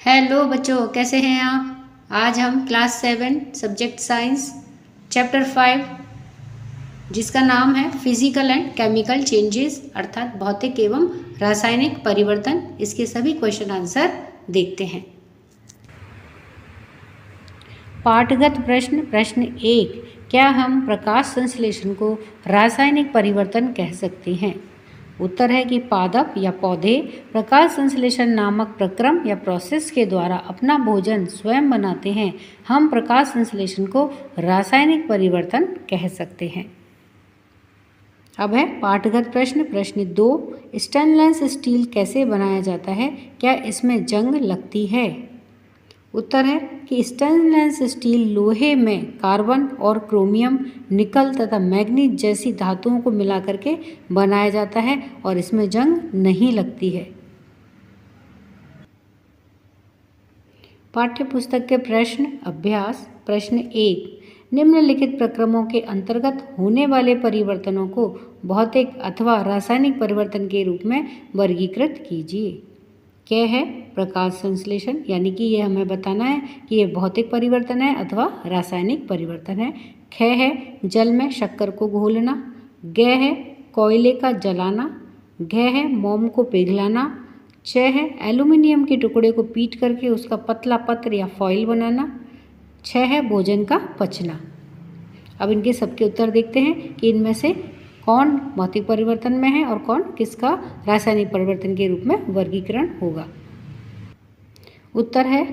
Hello बच्चों, कैसे हैं आप। आज हम क्लास 7 सब्जेक्ट साइंस चैप्टर 5 जिसका नाम है फिजिकल एंड केमिकल चेंजेस अर्थात भौतिक एवं रासायनिक परिवर्तन, इसके सभी क्वेश्चन आंसर देखते हैं। पाठगत प्रश्न 1, क्या हम प्रकाश संश्लेषण को रासायनिक परिवर्तन कह सकते हैं। उत्तर है कि पादप या पौधे प्रकाश संश्लेषण नामक प्रक्रम या प्रोसेस के द्वारा अपना भोजन स्वयं बनाते हैं। हम प्रकाश संश्लेषण को रासायनिक परिवर्तन कह सकते हैं। अब है पाठगत प्रश्न 2, स्टेनलेस स्टील कैसे बनाया जाता है, क्या इसमें जंग लगती है। उत्तर है कि स्टेनलेस स्टील लोहे में कार्बन और क्रोमियम, निकल तथा मैग्नीज जैसी धातुओं को मिलाकर के बनाया जाता है और इसमें जंग नहीं लगती है। पाठ्य पुस्तक के अभ्यास प्रश्न 1, निम्नलिखित प्रक्रमों के अंतर्गत होने वाले परिवर्तनों को भौतिक अथवा रासायनिक परिवर्तन के रूप में वर्गीकृत कीजिए। क्या है प्रकाश संश्लेषण, यानी कि ये हमें बताना है कि ये भौतिक परिवर्तन है अथवा रासायनिक परिवर्तन है। ख है जल में शक्कर को घोलना। ग है कोयले का जलाना। घ है मोम को पिघलाना। च है एल्यूमिनियम के टुकड़े को पीट करके उसका पतला पत्र या फॉइल बनाना। छ है भोजन का पचना। अब इनके सबके उत्तर देखते हैं कि इनमें से कौन भौतिक परिवर्तन में है और कौन किसका रासायनिक परिवर्तन के रूप में वर्गीकरण होगा। उत्तर है,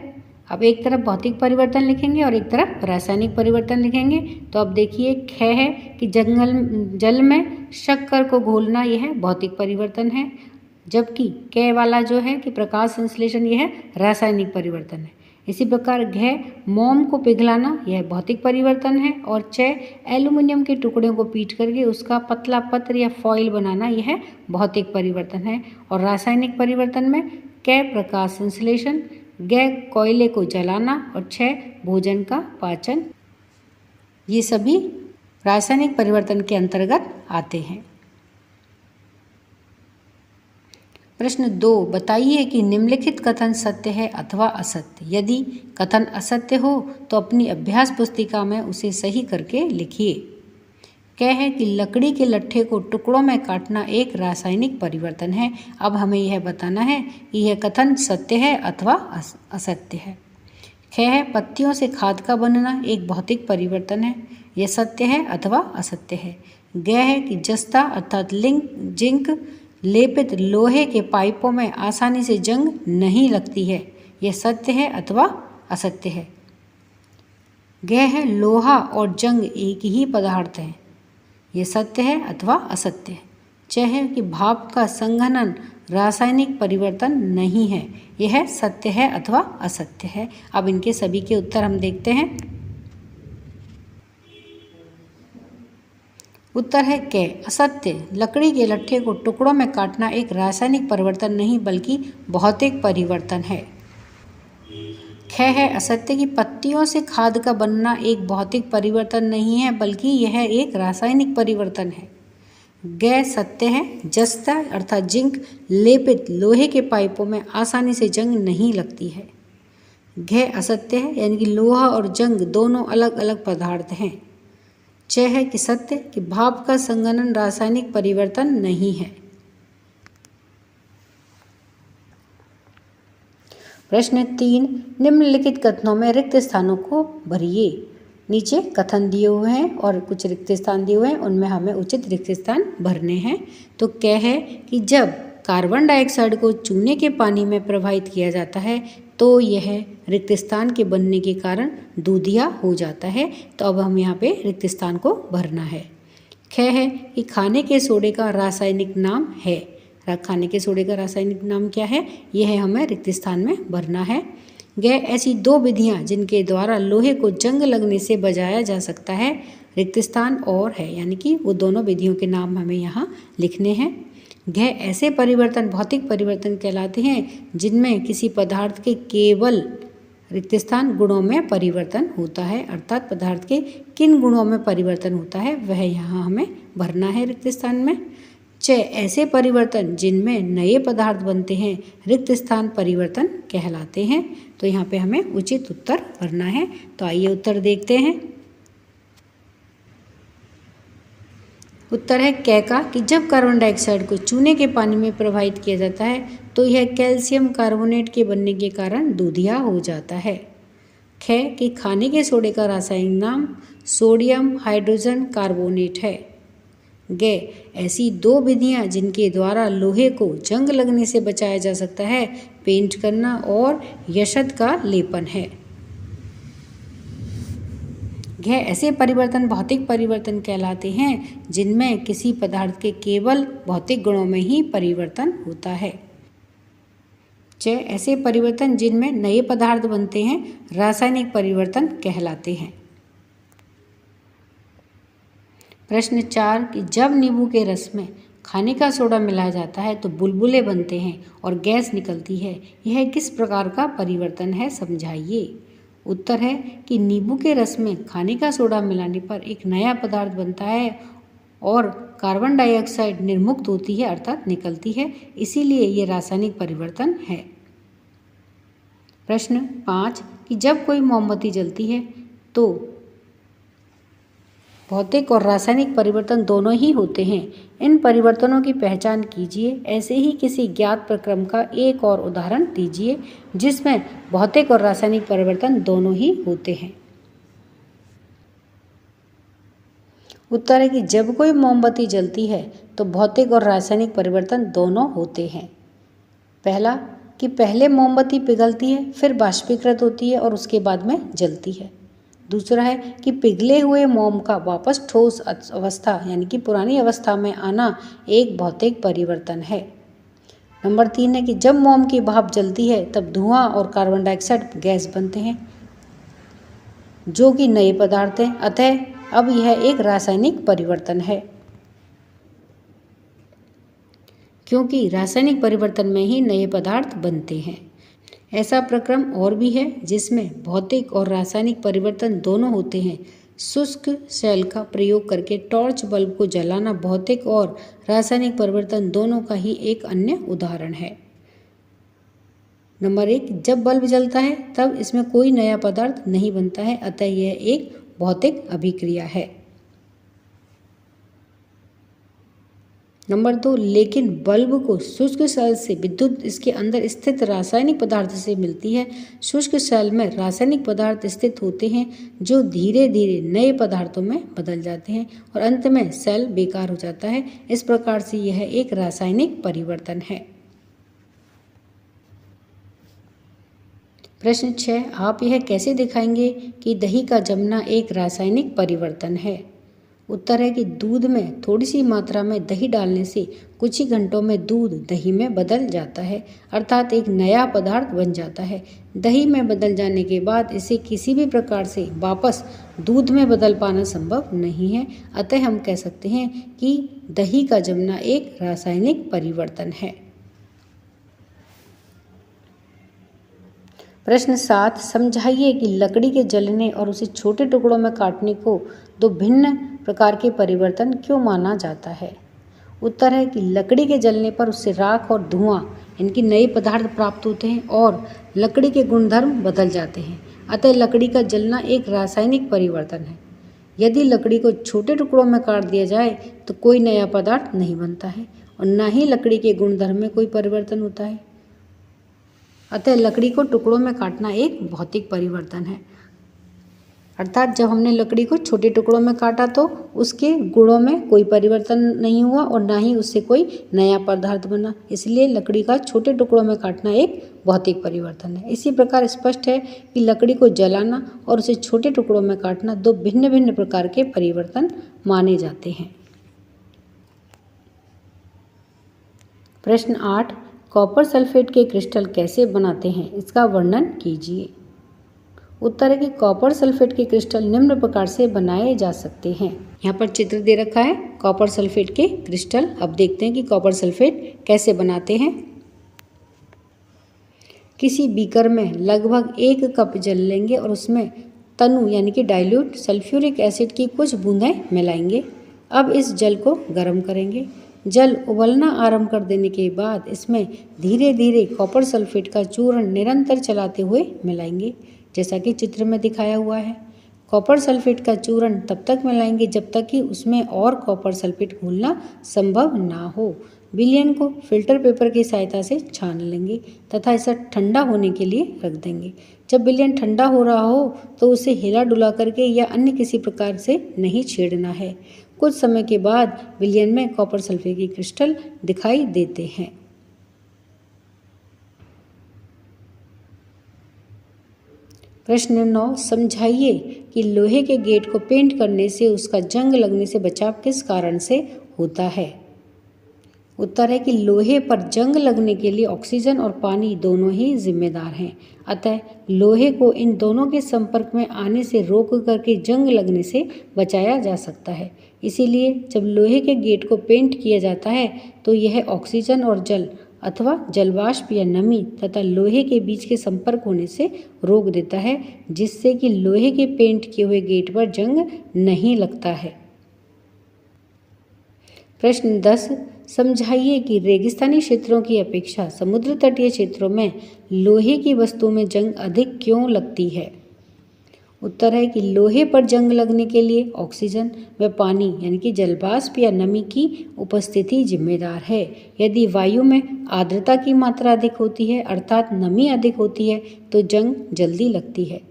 अब एक तरफ भौतिक परिवर्तन लिखेंगे और एक तरफ रासायनिक परिवर्तन लिखेंगे। तो अब देखिए, ख है कि जल में शक्कर को घोलना, यह है भौतिक परिवर्तन है, जबकि क वाला जो है कि प्रकाश संश्लेषण, यह है रासायनिक परिवर्तन है। इसी प्रकार घ मोम को पिघलाना, यह भौतिक परिवर्तन है, और च एल्यूमिनियम के टुकड़ों को पीट करके उसका पतला पत्र या फॉइल बनाना, यह भौतिक परिवर्तन है। और रासायनिक परिवर्तन में क प्रकाश संश्लेषण, ग कोयले को जलाना और छ भोजन का पाचन, ये सभी रासायनिक परिवर्तन के अंतर्गत आते हैं। प्रश्न 2, बताइए कि निम्नलिखित कथन सत्य है अथवा असत्य। यदि कथन असत्य हो तो अपनी अभ्यास पुस्तिका में उसे सही करके लिखिए। क्या है कि लकड़ी के लट्ठे को टुकड़ों में काटना एक रासायनिक परिवर्तन है। अब हमें यह बताना है कि यह कथन सत्य है अथवा असत्य है। ख है पत्तियों से खाद का बनना एक भौतिक परिवर्तन है, यह सत्य है अथवा असत्य है। ग है कि जस्ता अर्थात जिंक लेपित लोहे के पाइपों में आसानी से जंग नहीं लगती है, यह सत्य है अथवा असत्य है। ग है लोहा और जंग एक ही पदार्थ है, यह सत्य है अथवा असत्य है। च है कि भाप का संघनन रासायनिक परिवर्तन नहीं है, यह सत्य है अथवा असत्य है। अब इनके सभी के उत्तर हम देखते हैं। उत्तर है क असत्य, लकड़ी के लट्ठे को टुकड़ों में काटना एक रासायनिक परिवर्तन नहीं बल्कि भौतिक परिवर्तन है। ख है असत्य कि पत्तियों से खाद का बनना एक भौतिक परिवर्तन नहीं है बल्कि यह एक रासायनिक परिवर्तन है। ग सत्य है, जस्ता अर्थात जिंक लेपित लोहे के पाइपों में आसानी से जंग नहीं लगती है। घ असत्य है, यानी कि लोहा और जंग दोनों अलग अलग पदार्थ हैं। च है कि सत्य कि भाप का संघनन रासायनिक परिवर्तन नहीं है। प्रश्न 3, निम्नलिखित कथनों में रिक्त स्थानों को भरिए। नीचे कथन दिए हुए हैं और कुछ रिक्त स्थान दिए हुए हैं, उनमें हमें उचित रिक्त स्थान भरने हैं। तो क्या है कि जब कार्बन डाइऑक्साइड को चूने के पानी में प्रवाहित किया जाता है तो यह रिक्त स्थान के बनने के कारण दूधिया हो जाता है। तो अब हम यहाँ पे रिक्त स्थान को भरना है। ख है कि खाने के सोडे का रासायनिक नाम है। खाने के सोडे का रासायनिक नाम क्या है, यह हमें रिक्त स्थान में भरना है। ग ऐसी दो विधियाँ जिनके द्वारा लोहे को जंग लगने से बचाया जा सकता है, रिक्त स्थान और है, यानी कि वो दोनों विधियों के नाम हमें यहाँ लिखने हैं। घ ऐसे परिवर्तन भौतिक परिवर्तन कहलाते हैं जिनमें किसी पदार्थ के केवल रिक्त स्थान गुणों में परिवर्तन होता है, अर्थात पदार्थ के किन गुणों में परिवर्तन होता है वह यहाँ हमें भरना है रिक्त स्थान में। च ऐसे परिवर्तन जिनमें नए पदार्थ बनते हैं रिक्त स्थान परिवर्तन कहलाते हैं। तो यहाँ पे हमें उचित उत्तर भरना है। तो आइए उत्तर देखते हैं। उत्तर है क का कि जब कार्बन डाइऑक्साइड को चूने के पानी में प्रवाहित किया जाता है तो यह कैल्शियम कार्बोनेट के बनने के कारण दूधिया हो जाता है। ख कि खाने के सोडे का रासायनिक नाम सोडियम हाइड्रोजन कार्बोनेट है। ग ऐसी दो विधियां जिनके द्वारा लोहे को जंग लगने से बचाया जा सकता है पेंट करना और यशत का लेपन है। घ ऐसे परिवर्तन भौतिक परिवर्तन कहलाते हैं जिनमें किसी पदार्थ के केवल भौतिक गुणों में ही परिवर्तन होता है। च ऐसे परिवर्तन जिनमें नए पदार्थ बनते हैं रासायनिक परिवर्तन कहलाते हैं। प्रश्न 4 कि जब नींबू के रस में खाने का सोडा मिलाया जाता है तो बुलबुले बनते हैं और गैस निकलती है, यह किस प्रकार का परिवर्तन है, समझाइए। उत्तर है कि नींबू के रस में खाने का सोडा मिलाने पर एक नया पदार्थ बनता है और कार्बन डाइऑक्साइड निर्मुक्त होती है अर्थात निकलती है, इसीलिए ये रासायनिक परिवर्तन है। प्रश्न 5 कि जब कोई मोमबत्ती जलती है तो भौतिक और रासायनिक परिवर्तन दोनों ही होते हैं। इन परिवर्तनों की पहचान कीजिए। ऐसे ही किसी ज्ञात प्रक्रम का एक और उदाहरण दीजिए जिसमें भौतिक और रासायनिक परिवर्तन दोनों ही होते हैं। उत्तर है कि जब कोई मोमबत्ती जलती है तो भौतिक और रासायनिक परिवर्तन दोनों होते हैं। पहला कि पहले मोमबत्ती पिघलती है, फिर बाष्पीकृत होती है और उसके बाद में जलती है। दूसरा है कि पिघले हुए मोम का वापस ठोस अवस्था यानी कि पुरानी अवस्था में आना एक भौतिक परिवर्तन है। नंबर 3 है कि जब मोम की भाप जलती है तब धुआं और कार्बन डाइऑक्साइड गैस बनते हैं जो कि नए पदार्थ हैं, अतः अब यह एक रासायनिक परिवर्तन है क्योंकि रासायनिक परिवर्तन में ही नए पदार्थ बनते हैं। ऐसा प्रक्रम और भी है जिसमें भौतिक और रासायनिक परिवर्तन दोनों होते हैं। शुष्क सेल का प्रयोग करके टॉर्च बल्ब को जलाना भौतिक और रासायनिक परिवर्तन दोनों का ही एक अन्य उदाहरण है। नंबर 1 जब बल्ब जलता है तब इसमें कोई नया पदार्थ नहीं बनता है, अतः यह एक भौतिक अभिक्रिया है। नंबर 2 लेकिन बल्ब को शुष्क सेल से विद्युत इसके अंदर स्थित रासायनिक पदार्थ से मिलती है। शुष्क सेल में रासायनिक पदार्थ स्थित होते हैं जो धीरे धीरे नए पदार्थों में बदल जाते हैं और अंत में सेल बेकार हो जाता है। इस प्रकार से यह एक रासायनिक परिवर्तन है। प्रश्न 6 आप यह कैसे दिखाएंगे कि दही का जमना एक रासायनिक परिवर्तन है। उत्तर है कि दूध में थोड़ी सी मात्रा में दही डालने से कुछ ही घंटों में दूध दही में बदल जाता है अर्थात एक नया पदार्थ बन जाता है। दही में बदल जाने के बाद इसे किसी भी प्रकार से वापस दूध में बदल पाना संभव नहीं है, अतः हम कह सकते हैं कि दही का जमना एक रासायनिक परिवर्तन है। प्रश्न 7 समझाइए कि लकड़ी के जलने और उसे छोटे टुकड़ों में काटने को दो भिन्न प्रकार के परिवर्तन क्यों माना जाता है। उत्तर है कि लकड़ी के जलने पर उससे राख और धुआं इनकी नए पदार्थ प्राप्त होते हैं और लकड़ी के गुणधर्म बदल जाते हैं, अतः लकड़ी का जलना एक रासायनिक परिवर्तन है। यदि लकड़ी को छोटे टुकड़ों में काट दिया जाए तो कोई नया पदार्थ नहीं बनता है और न ही लकड़ी के गुणधर्म में कोई परिवर्तन होता है, अतः लकड़ी को टुकड़ों में काटना एक भौतिक परिवर्तन है। अर्थात जब हमने लकड़ी को छोटे टुकड़ों में काटा तो उसके गुणों में कोई परिवर्तन नहीं हुआ और ना ही उससे कोई नया पदार्थ बना, इसलिए लकड़ी का छोटे टुकड़ों में काटना एक भौतिक परिवर्तन है। इसी प्रकार स्पष्ट है कि लकड़ी को जलाना और उसे छोटे टुकड़ों में काटना दो भिन्न भिन्न प्रकार के परिवर्तन माने जाते हैं। प्रश्न 8 कॉपर सल्फेट के क्रिस्टल कैसे बनाते हैं, इसका वर्णन कीजिए। उत्तर है कि कॉपर सल्फेट के क्रिस्टल निम्न प्रकार से बनाए जा सकते हैं। यहाँ पर चित्र दे रखा है कॉपर सल्फेट के क्रिस्टल। अब देखते हैं कि कॉपर सल्फेट कैसे बनाते हैं। किसी बीकर में लगभग 1 कप जल लेंगे और उसमें तनु यानी कि डाइल्यूट सल्फ्यूरिक एसिड की कुछ बूंदें मिलाएंगे। अब इस जल को गर्म करेंगे। जल उबलना आरंभ कर देने के बाद इसमें धीरे धीरे कॉपर सल्फेट का चूर्ण निरंतर चलाते हुए मिलाएंगे, जैसा कि चित्र में दिखाया हुआ है। कॉपर सल्फेट का चूर्ण तब तक मिलाएंगे जब तक कि उसमें और कॉपर सल्फेट घोलना संभव ना हो। विलयन को फिल्टर पेपर की सहायता से छान लेंगे तथा इसे ठंडा होने के लिए रख देंगे। जब विलयन ठंडा हो रहा हो तो उसे हिला डुला करके या अन्य किसी प्रकार से नहीं छेड़ना है। कुछ समय के बाद विलयन में कॉपर सल्फेट के क्रिस्टल दिखाई देते हैं। प्रश्न 9, समझाइए कि लोहे के गेट को पेंट करने से उसका जंग लगने से बचाव किस कारण से होता है। उत्तर है कि लोहे पर जंग लगने के लिए ऑक्सीजन और पानी दोनों ही जिम्मेदार हैं। अतः लोहे को इन दोनों के संपर्क में आने से रोक करके जंग लगने से बचाया जा सकता है। इसीलिए जब लोहे के गेट को पेंट किया जाता है तो यह ऑक्सीजन और जल अथवा जलवाष्प या नमी तथा लोहे के बीच के संपर्क होने से रोक देता है, जिससे कि लोहे के पेंट किए हुए गेट पर जंग नहीं लगता है। प्रश्न 10, समझाइए कि रेगिस्तानी क्षेत्रों की अपेक्षा समुद्र तटीय क्षेत्रों में लोहे की वस्तुओं में जंग अधिक क्यों लगती है। उत्तर है कि लोहे पर जंग लगने के लिए ऑक्सीजन व पानी यानी कि जलवाष्प या नमी की उपस्थिति जिम्मेदार है। यदि वायु में आर्द्रता की मात्रा अधिक होती है अर्थात नमी अधिक होती है तो जंग जल्दी लगती है।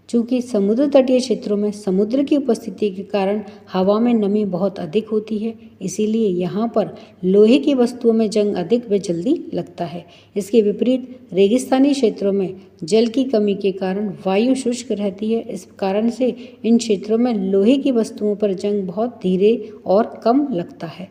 चूँकि समुद्र तटीय क्षेत्रों में समुद्र की उपस्थिति के कारण हवा में नमी बहुत अधिक होती है, इसीलिए यहाँ पर लोहे की वस्तुओं में जंग अधिक व जल्दी लगता है। इसके विपरीत रेगिस्तानी क्षेत्रों में जल की कमी के कारण वायु शुष्क रहती है। इस कारण से इन क्षेत्रों में लोहे की वस्तुओं पर जंग बहुत धीरे और कम लगता है।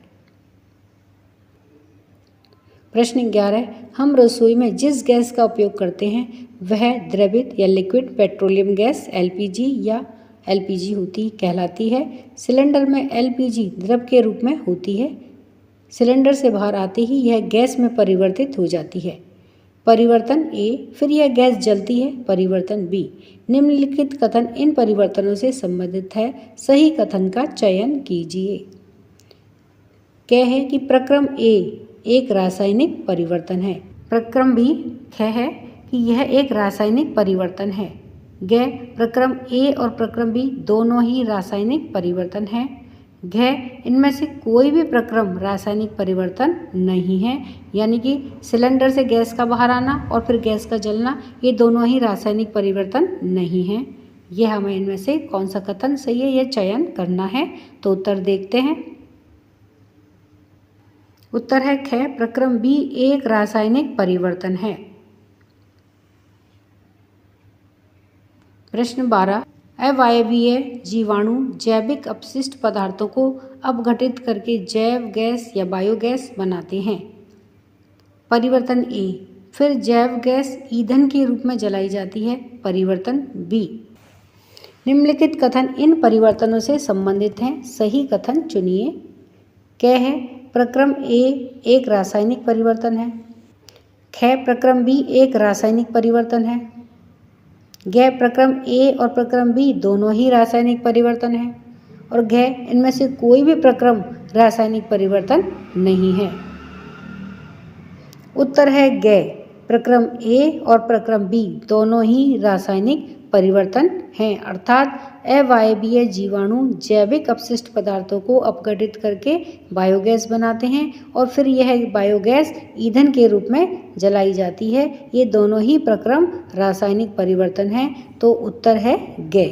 प्रश्न 11, हम रसोई में जिस गैस का उपयोग करते हैं वह द्रवित या लिक्विड पेट्रोलियम गैस एलपीजी या एलपीजी कहलाती है। सिलेंडर में एलपीजी द्रव के रूप में होती है। सिलेंडर से बाहर आते ही यह गैस में परिवर्तित हो जाती है। परिवर्तन ए, फिर यह गैस जलती है। परिवर्तन बी। निम्नलिखित कथन इन परिवर्तनों से संबंधित है, सही कथन का चयन कीजिए। कह है कि प्रक्रम ए एक रासायनिक परिवर्तन है। प्रक्रम बी है कि यह एक रासायनिक परिवर्तन है। ग प्रक्रम ए और प्रक्रम बी दोनों ही रासायनिक परिवर्तन है। घ इनमें से कोई भी प्रक्रम रासायनिक परिवर्तन नहीं है, यानी कि सिलेंडर से गैस का बाहर आना और फिर गैस का जलना ये दोनों ही रासायनिक परिवर्तन नहीं है। यह हमें इनमें से कौन सा कथन सही है यह चयन करना है। तो उत्तर देखते हैं। उत्तर है ख, प्रक्रम बी एक रासायनिक परिवर्तन है। प्रश्न 12, अवायवीय जीवाणु जैविक अपशिष्ट पदार्थों को अपघटित करके जैव गैस या बायोगैस बनाते हैं। परिवर्तन ए, फिर जैव गैस ईंधन के रूप में जलाई जाती है। परिवर्तन बी। निम्नलिखित कथन इन परिवर्तनों से संबंधित हैं, सही कथन चुनिए। क है प्रक्रम ए एक रासायनिक परिवर्तन है। ख प्रक्रम बी एक रासायनिक परिवर्तन है। ग प्रक्रम ए और प्रक्रम बी दोनों ही रासायनिक परिवर्तन है। और घ इनमें से कोई भी प्रक्रम रासायनिक परिवर्तन नहीं है। उत्तर है ग, प्रक्रम ए और प्रक्रम बी दोनों ही रासायनिक परिवर्तन हैं, अर्थात अवायवीय जीवाणु जैविक अपशिष्ट पदार्थों को अपघटित करके बायोगैस बनाते हैं और फिर यह बायोगैस ईंधन के रूप में जलाई जाती है। ये दोनों ही प्रक्रम रासायनिक परिवर्तन हैं। तो उत्तर है ग।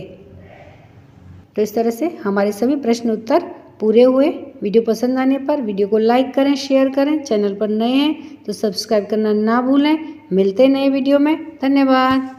तो इस तरह से हमारे सभी प्रश्न उत्तर पूरे हुए। वीडियो पसंद आने पर वीडियो को लाइक करें, शेयर करें। चैनल पर नए हैं तो सब्सक्राइब करना ना भूलें। मिलते हैं नए वीडियो में। धन्यवाद।